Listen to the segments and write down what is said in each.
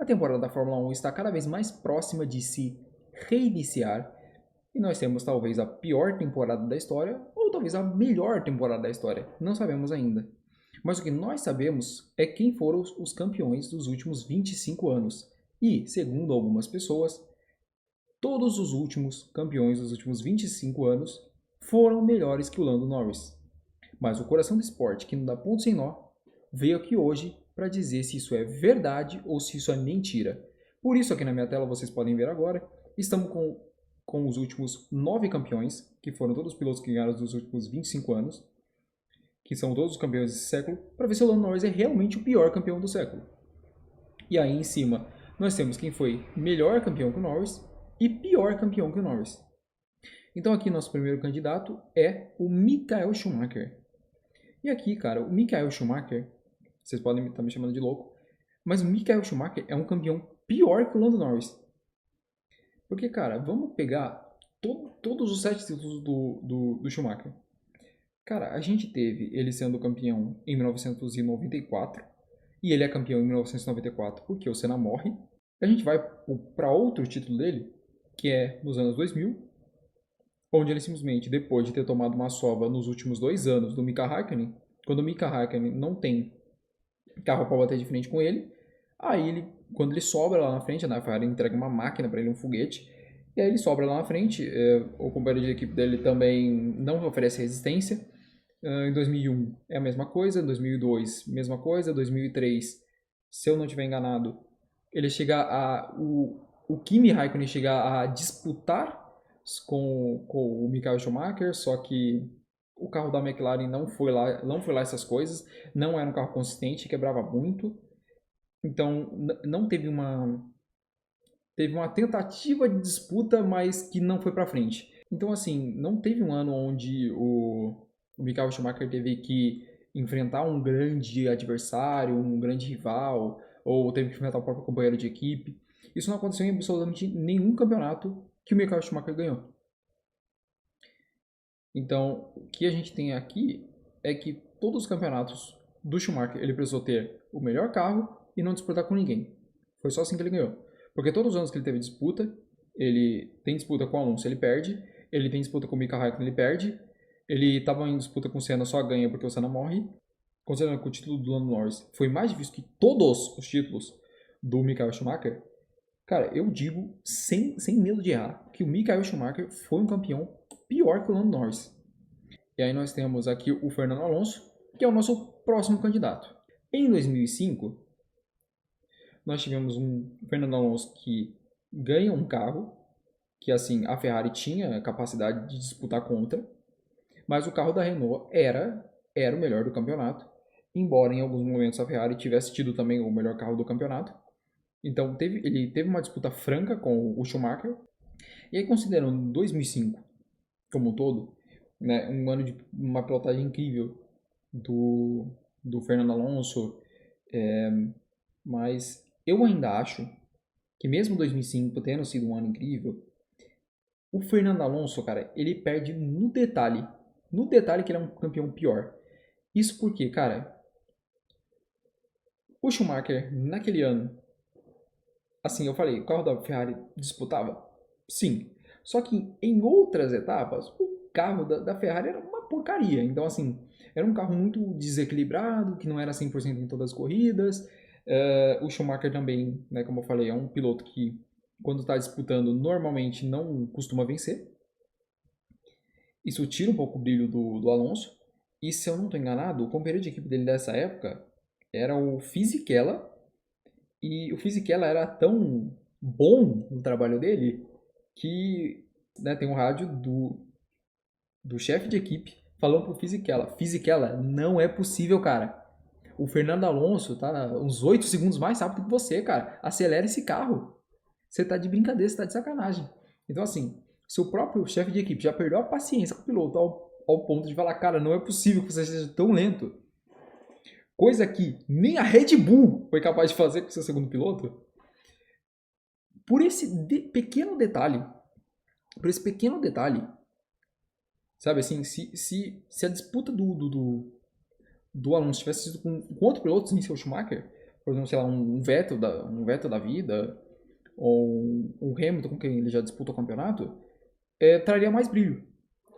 temporada da Fórmula 1 está cada vez mais próxima de se reiniciar e nós temos talvez a pior temporada da história ou talvez a melhor temporada da história. Não sabemos ainda. Mas o que nós sabemos é quem foram os campeões dos últimos 25 anos. E, segundo algumas pessoas, todos os últimos campeões dos últimos 25 anos foram melhores que o Lando Norris. Mas o coração do esporte, que não dá ponto sem nó, veio aqui hoje para dizer se isso é verdade ou se isso é mentira. Por isso, aqui na minha tela, vocês podem ver agora, estamos com os últimos 9 campeões, que foram todos os pilotos que ganharam dos últimos 25 anos, que são todos os campeões desse século, para ver se o Lando Norris é realmente o pior campeão do século. E aí, em cima, nós temos quem foi melhor campeão que o Norris e pior campeão que o Norris. Então aqui nosso primeiro candidato é o Michael Schumacher. E aqui, cara, o Michael Schumacher, vocês podem estar me chamando de louco, mas o Michael Schumacher é um campeão pior que o Lando Norris. Porque, cara, vamos pegar todos os 7 títulos do Schumacher. Cara, a gente teve ele sendo campeão em 1994, e ele é campeão em 1994 porque o Senna morre. A gente vai para outro título dele, que é nos anos 2000, onde ele simplesmente, depois de ter tomado uma sova nos últimos 2 anos do Mika Hakkinen, quando o Mika Hakkinen não tem carro para bater de frente com ele, aí ele, quando ele sobra lá na frente, a Ferrari entrega uma máquina para ele, um foguete, e aí ele sobra lá na frente, o companheiro de equipe dele também não oferece resistência. Em 2001 é a mesma coisa, em 2002 mesma coisa, 2003, se eu não estiver enganado, ele chega o Kimi Raikkonen chega a disputar com o Michael Schumacher, só que o carro da McLaren não foi lá essas coisas, não era um carro consistente, quebrava muito, então não teve uma tentativa de disputa, mas que não foi para frente. Então assim, não teve um ano onde o Michael Schumacher teve que enfrentar um grande adversário, um grande rival, ou teve que enfrentar o próprio companheiro de equipe. Isso não aconteceu em absolutamente nenhum campeonato que o Michael Schumacher ganhou. Então, o que a gente tem aqui é que todos os campeonatos do Schumacher, ele precisou ter o melhor carro e não disputar com ninguém. Foi só assim que ele ganhou. Porque todos os anos que ele teve disputa, ele tem disputa com o Alonso, ele perde. Ele tem disputa com o Mika Hakkinen, ele perde. Ele estava em disputa com o Senna, só ganha porque o Senna morre. Considerando que o título do Lando Norris foi mais difícil que todos os títulos do Michael Schumacher, cara, eu digo, sem medo de errar, que o Michael Schumacher foi um campeão pior que o Lando Norris. E aí nós temos aqui o Fernando Alonso, que é o nosso próximo candidato. Em 2005, nós tivemos um Fernando Alonso que ganha um carro, que assim, a Ferrari tinha capacidade de disputar contra, mas o carro da Renault era o melhor do campeonato, embora em alguns momentos a Ferrari tivesse tido também o melhor carro do campeonato. Então ele teve uma disputa franca com o Schumacher. E aí, considerando 2005 como um todo, né, um ano de uma pilotagem incrível do Fernando Alonso, mas eu ainda acho que mesmo 2005 tendo sido um ano incrível, o Fernando Alonso, cara, ele perde no detalhe que ele é um campeão pior. Isso porque, cara, o Schumacher, naquele ano, assim, eu falei, o carro da Ferrari disputava? Sim. Só que em outras etapas, o carro da Ferrari era uma porcaria. Então, assim, era um carro muito desequilibrado, que não era 100% em todas as corridas. O Schumacher também, né, como eu falei, é um piloto que, quando está disputando, normalmente não costuma vencer. Isso tira um pouco o brilho do Alonso. E se eu não estou enganado, o companheiro de equipe dele dessa época era o Fisichella. E o Fisichella era tão bom no trabalho dele que, né, tem um rádio do chefe de equipe falando pro Fisichella: Fisichella, não é possível, cara. O Fernando Alonso tá uns 8 segundos mais rápido que você, cara. Acelera esse carro. Você tá de brincadeira, você tá de sacanagem. Então, assim, seu próprio chefe de equipe já perdeu a paciência com o piloto ao ponto de falar: cara, não é possível que você seja tão lento. Coisa que nem a Red Bull foi capaz de fazer com seu segundo piloto. Por esse pequeno detalhe, sabe assim, se a disputa do Alonso tivesse sido com outro piloto, sem ser o Schumacher, por exemplo, sei lá, um Vettel da vida, ou um Hamilton com quem ele já disputou o campeonato, traria mais brilho.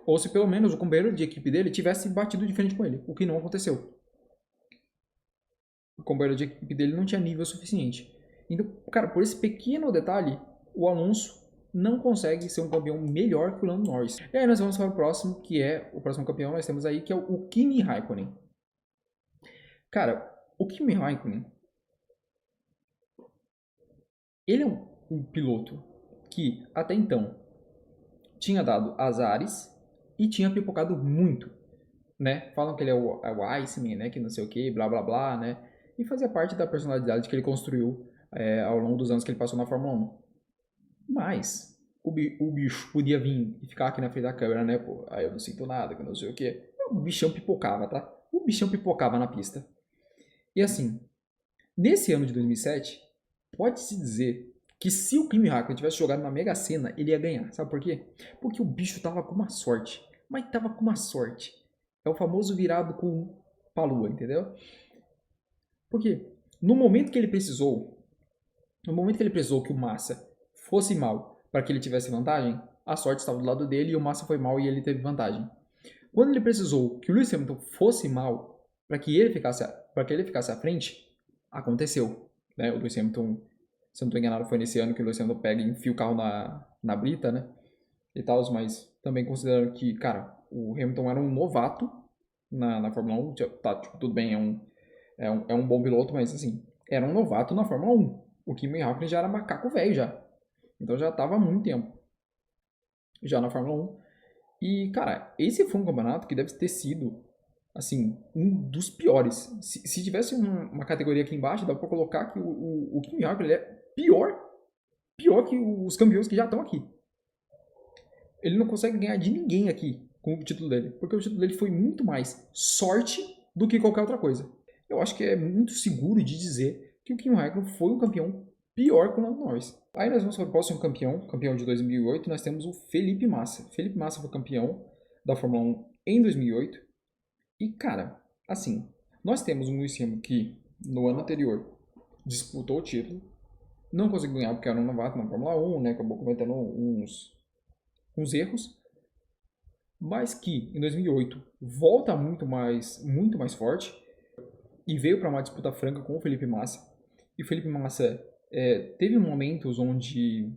Ou se pelo menos o companheiro de equipe dele tivesse batido de frente com ele, o que não aconteceu. O companheiro de equipe dele não tinha nível suficiente. Então, cara, por esse pequeno detalhe, o Alonso não consegue ser um campeão melhor que o Lando Norris. E aí nós vamos para o próximo, que é o próximo campeão nós temos aí, que é o Kimi Raikkonen. Cara, o Kimi Raikkonen, ele é um piloto que até então tinha dado azares e tinha pipocado muito, né? Falam que ele é o Iceman, né? Que não sei o que, blá blá blá, né? E fazia parte da personalidade que ele construiu ao longo dos anos que ele passou na Fórmula 1. Mas o bicho podia vir e ficar aqui na frente da câmera, né? Pô, aí eu não sinto nada, que não sei o que. O bichão pipocava, tá? O bichão pipocava na pista. E assim, nesse ano de 2007, pode-se dizer que se o Kimi Raikkonen tivesse jogado na Mega Sena, ele ia ganhar. Sabe por quê? Porque o bicho tava com uma sorte. Mas tava com uma sorte. É o famoso virado com pra lua, entendeu? Porque no momento que ele precisou, que o Massa fosse mal para que ele tivesse vantagem, a sorte estava do lado dele e o Massa foi mal e ele teve vantagem. Quando ele precisou que o Lewis Hamilton fosse mal para que ele ficasse à frente, aconteceu, né? O Lewis Hamilton, se eu não estou enganado, foi nesse ano que o Lewis Hamilton pega e enfia o carro na brita, né? E tal, mas também considerando que, cara, o Hamilton era um novato na Fórmula 1, tá, tipo, tudo bem, é um bom piloto, mas assim, era um novato na Fórmula 1. O Kimi Raikkonen já era macaco velho já. Então já estava há muito tempo já na Fórmula 1. E, cara, esse foi um campeonato que deve ter sido, assim, um dos piores. Se tivesse uma categoria aqui embaixo, dá pra colocar que o Kimi Raikkonen é pior que os campeões que já estão aqui. Ele não consegue ganhar de ninguém aqui com o título dele, porque o título dele foi muito mais sorte do que qualquer outra coisa. Eu acho que é muito seguro de dizer que o Kimi Raikkonen foi um campeão pior que o Lando Norris. Aí nós vamos para o próximo campeão de 2008, nós temos o Felipe Massa. Felipe Massa foi campeão da Fórmula 1 em 2008. E, cara, assim, nós temos um Lewis Hamilton que, no ano anterior, disputou o título, não conseguiu ganhar porque era um novato na Fórmula 1, né, acabou cometendo uns erros, mas que, em 2008, volta muito mais forte e veio para uma disputa franca com o Felipe Massa. E o Felipe Massa teve momentos onde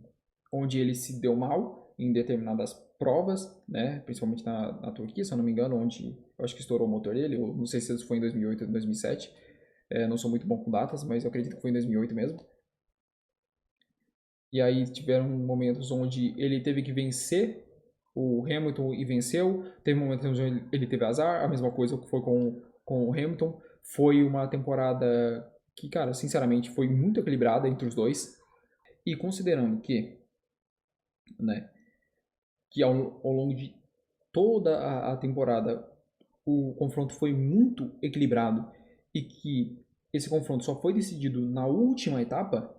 ele se deu mal em determinadas provas, né? Principalmente na Turquia, se eu não me engano, onde eu acho que estourou o motor dele. Eu não sei se isso foi em 2008 ou em 2007. Não sou muito bom com datas, mas eu acredito que foi em 2008 mesmo. E aí tiveram momentos onde ele teve que vencer o Hamilton e venceu. Teve momentos onde ele teve azar, a mesma coisa que foi com o Hamilton. Foi uma temporada que, cara, sinceramente, foi muito equilibrada entre os dois. E considerando que, né, que ao longo de toda a temporada o confronto foi muito equilibrado e que esse confronto só foi decidido na última etapa,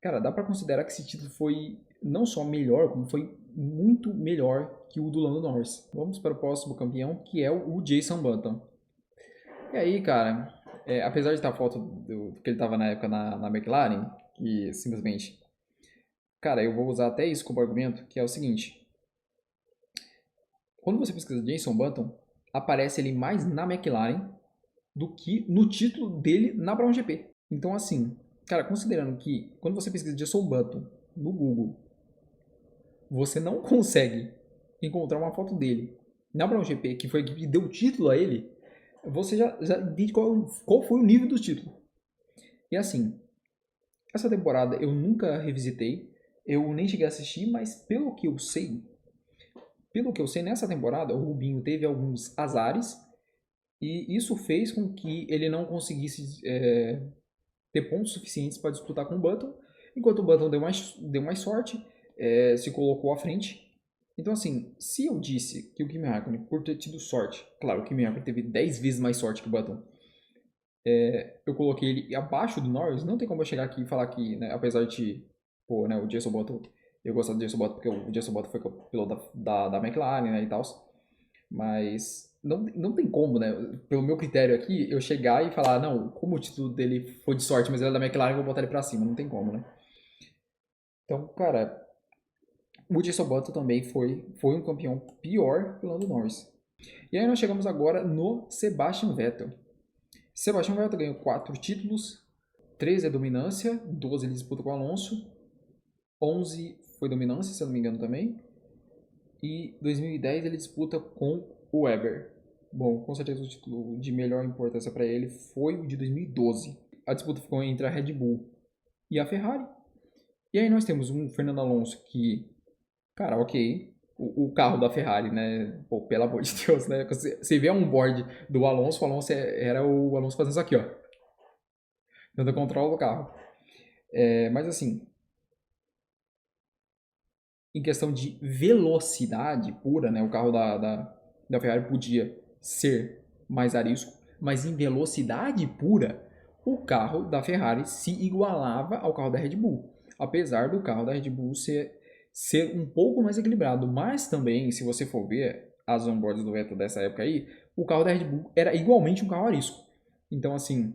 cara, dá pra considerar que esse título foi não só melhor, como foi muito melhor que o do Lando Norris. Vamos para o próximo campeão, que é o Jason Button. E aí, cara, apesar de estar a foto do que ele estava na época na McLaren, que simplesmente, cara, eu vou usar até isso como argumento, que é o seguinte: quando você pesquisa Jason Button, aparece ele mais na McLaren do que no título dele na Brown GP. Então, assim, cara, considerando que quando você pesquisa Jason Button no Google, você não consegue encontrar uma foto dele na Brown GP, que foi a equipe que deu o título a ele, você já entende qual foi o nível do título. E assim, essa temporada eu nunca revisitei, eu nem cheguei a assistir, mas pelo que eu sei, nessa temporada o Rubinho teve alguns azares e isso fez com que ele não conseguisse ter pontos suficientes para disputar com o Button, enquanto o Button deu mais sorte, se colocou à frente. Então, assim, se eu disse que o Kimi Raikkonen, por ter tido sorte, claro, o Kimi Raikkonen teve 10 vezes mais sorte que o Button, eu coloquei ele abaixo do Norris, não tem como eu chegar aqui e falar que, né, apesar de, pô, né, o Jason Button, eu gosto do Jason Button porque o Jason Button foi piloto da McLaren, né, e tal, mas não tem como, né? Pelo meu critério aqui, eu chegar e falar, não, como o título dele foi de sorte, mas ele é da McLaren, eu vou botar ele pra cima. Não tem como, né? Então, cara, o Jenson Button também foi um campeão pior que o Lando Norris. E aí nós chegamos agora no Sebastian Vettel. Sebastian Vettel ganhou 4 títulos, 13 é dominância, 12 ele disputa com o Alonso, 11 foi dominância, se eu não me engano também, e 2010 ele disputa com o Weber. Bom, com certeza o título de melhor importância para ele foi o de 2012. A disputa ficou entre a Red Bull e a Ferrari. E aí nós temos um Fernando Alonso que, cara, ok, o carro da Ferrari, né? Pô, pelo amor de Deus, né? Você vê um board do Alonso, o Alonso era o Alonso fazendo isso aqui, ó. Dando controle do carro. Mas assim, em questão de velocidade pura, né? O carro da Ferrari podia ser mais arisco, mas em velocidade pura, o carro da Ferrari se igualava ao carro da Red Bull. Apesar do carro da Red Bull ser um pouco mais equilibrado, mas também, se você for ver as onboards do Vettel dessa época aí, o carro da Red Bull era igualmente um carro arisco. Então, assim,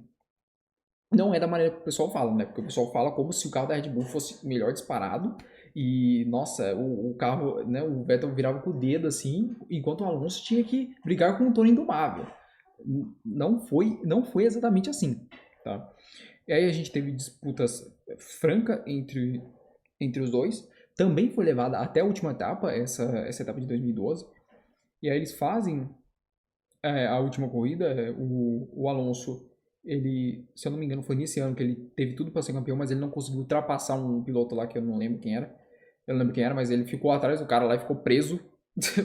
não é da maneira que o pessoal fala, né? Porque o pessoal fala como se o carro da Red Bull fosse melhor disparado e, nossa, o carro, né? O Vettel virava com o dedo assim, enquanto o Alonso tinha que brigar com o Toro Indomável. Não foi exatamente assim, tá? E aí a gente teve disputas francas entre os dois. Também foi levada até a última etapa, essa etapa de 2012. E aí eles fazem a última corrida, o Alonso, ele, se eu não me engano, foi nesse ano que ele teve tudo para ser campeão, mas ele não conseguiu ultrapassar um piloto lá que eu não lembro quem era. Eu não lembro quem era, mas ele ficou atrás do cara lá e ficou preso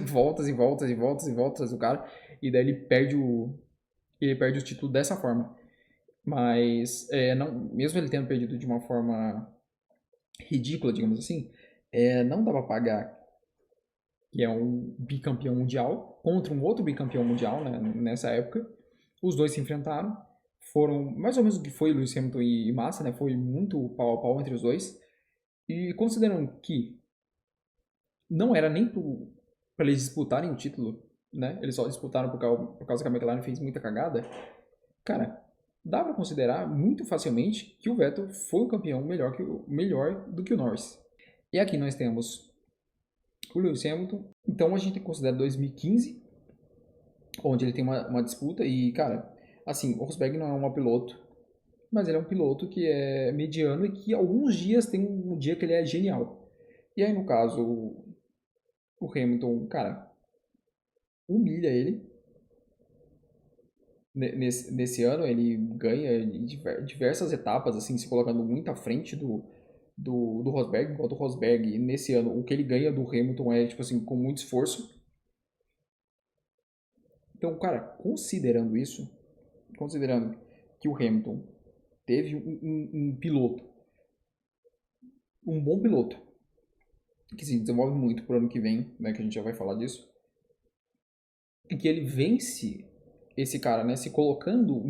voltas e voltas e voltas e voltas do cara, e daí ele perde o título dessa forma. Mas não, mesmo ele tendo perdido de uma forma ridícula, digamos assim, não dava pra pagar que é um bicampeão mundial, contra um outro bicampeão mundial, né, nessa época. Os dois se enfrentaram, foram mais ou menos o que foi Lewis Hamilton e Massa, né, foi muito pau a pau entre os dois. E considerando que não era nem para eles disputarem o título, né, eles só disputaram por causa que a McLaren fez muita cagada, cara, dá para considerar muito facilmente que o Vettel foi o campeão melhor do que o Norris. E aqui nós temos o Lewis Hamilton. Então a gente tem que considerar 2015, onde ele tem uma disputa e, cara, assim, o Rosberg não é um piloto, mas ele é um piloto que é mediano e que alguns dias tem um dia que ele é genial. E aí, no caso, o Hamilton, cara, humilha ele. Nesse ano ele ganha em diversas etapas, assim, se colocando muito à frente do Rosberg, enquanto o Rosberg, nesse ano, o que ele ganha do Hamilton é, tipo assim, com muito esforço. Então, cara, considerando que o Hamilton teve um piloto, um bom piloto, que se desenvolve muito pro ano que vem, né, que a gente já vai falar disso, e que ele vence esse cara, né, se colocando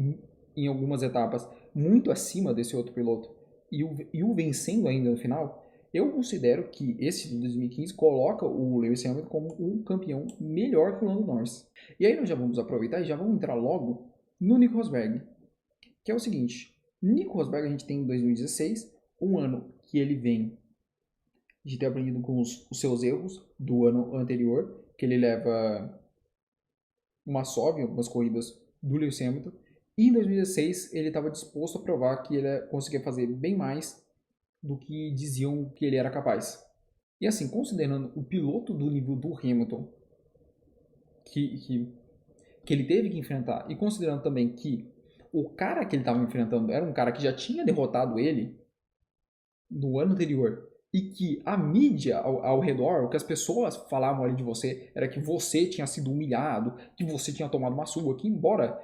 em algumas etapas muito acima desse outro piloto e o vencendo ainda no final, eu considero que esse de 2015 coloca o Lewis Hamilton como um campeão melhor que o Lando Norris. E aí nós já vamos aproveitar e já vamos entrar logo no Nico Rosberg, que é o seguinte, Nico Rosberg a gente tem em 2016, um ano que ele vem de ter aprendido com os seus erros do ano anterior, que ele leva uma sobe em algumas corridas do Lewis Hamilton, e em 2016 ele estava disposto a provar que ele conseguia fazer bem mais do que diziam que ele era capaz. E assim, considerando o piloto do nível do Hamilton que, que, que ele teve que enfrentar, e considerando também que o cara que ele estava enfrentando era um cara que já tinha derrotado ele no ano anterior, e que a mídia ao redor, o que as pessoas falavam ali de você, era que você tinha sido humilhado, que você tinha tomado uma surra, que embora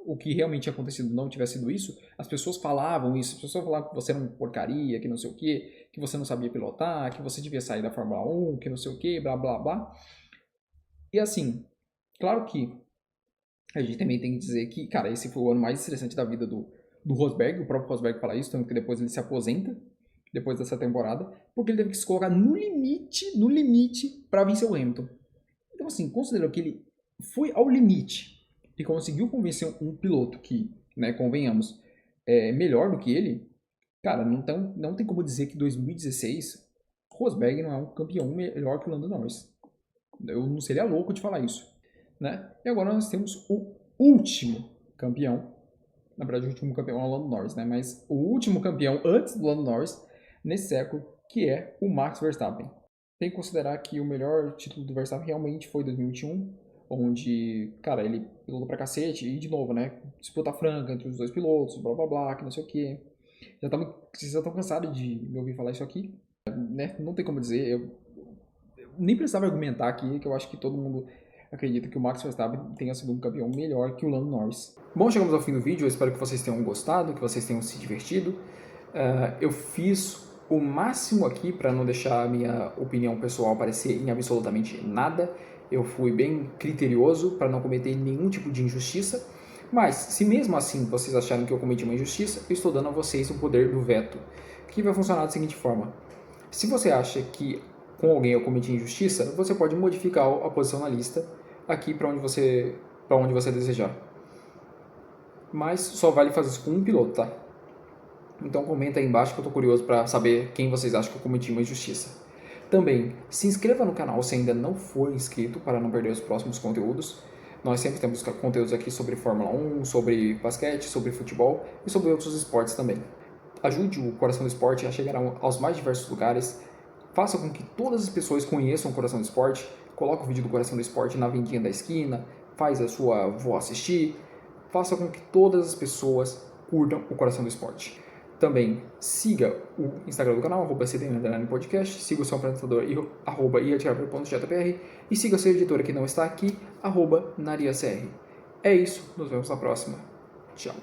o que realmente tinha acontecido não tivesse sido isso, as pessoas falavam isso, as pessoas falavam que você era uma porcaria, que não sei o que você não sabia pilotar, que você devia sair da Fórmula 1, que não sei o que, blá blá blá. E assim, claro que a gente também tem que dizer que, cara, esse foi o ano mais estressante da vida do Rosberg, o próprio Rosberg fala isso, tanto que depois ele se aposenta, depois dessa temporada, porque ele teve que se colocar no limite para vencer o Hamilton. Então, assim, considerando que ele foi ao limite e conseguiu convencer um piloto que, né, convenhamos, é melhor do que ele, cara, não tem como dizer que 2016 Rosberg não é um campeão melhor que o Lando Norris. Eu não seria louco de falar isso, né? E agora nós temos o último campeão, na verdade o último campeão é o Lando Norris, né? Mas o último campeão antes do Lando Norris nesse século, que é o Max Verstappen. Tem que considerar que o melhor título do Verstappen realmente foi 2021, onde, cara, ele pilotou pra cacete, e de novo, né, disputa franca entre os dois pilotos, blá blá blá, que não sei o que. Vocês já estão cansados de me ouvir falar isso aqui, né? Não tem como dizer, eu nem precisava argumentar aqui, que eu acho que todo mundo acredita que o Max Verstappen tenha sido um campeão melhor que o Lando Norris. Bom, chegamos ao fim do vídeo, eu espero que vocês tenham gostado, que vocês tenham se divertido. Eu fiz o máximo aqui para não deixar a minha opinião pessoal aparecer em absolutamente nada. Eu fui bem criterioso para não cometer nenhum tipo de injustiça. Mas, se mesmo assim vocês acharem que eu cometi uma injustiça, eu estou dando a vocês o poder do veto, que vai funcionar da seguinte forma. Se você acha que com alguém eu cometi injustiça, você pode modificar a posição na lista aqui para onde você desejar. Mas só vale fazer isso com um piloto, tá? Então comenta aí embaixo que eu tô curioso para saber quem vocês acham que eu cometi uma injustiça. Também, se inscreva no canal se ainda não for inscrito para não perder os próximos conteúdos. Nós sempre temos conteúdos aqui sobre Fórmula 1, sobre basquete, sobre futebol e sobre outros esportes também. Ajude o Coração do Esporte a chegar aos mais diversos lugares. Faça com que todas as pessoas conheçam o Coração do Esporte. Coloque o vídeo do Coração do Esporte na vendinha da esquina. Faz a sua avó assistir. Faça com que todas as pessoas curtam o Coração do Esporte. Também siga o Instagram do canal, @cdn_podcast, siga o seu apresentador, @iatiaver.jpr, e siga a sua editora que não está aqui, @nariacr. É isso, nos vemos na próxima. Tchau.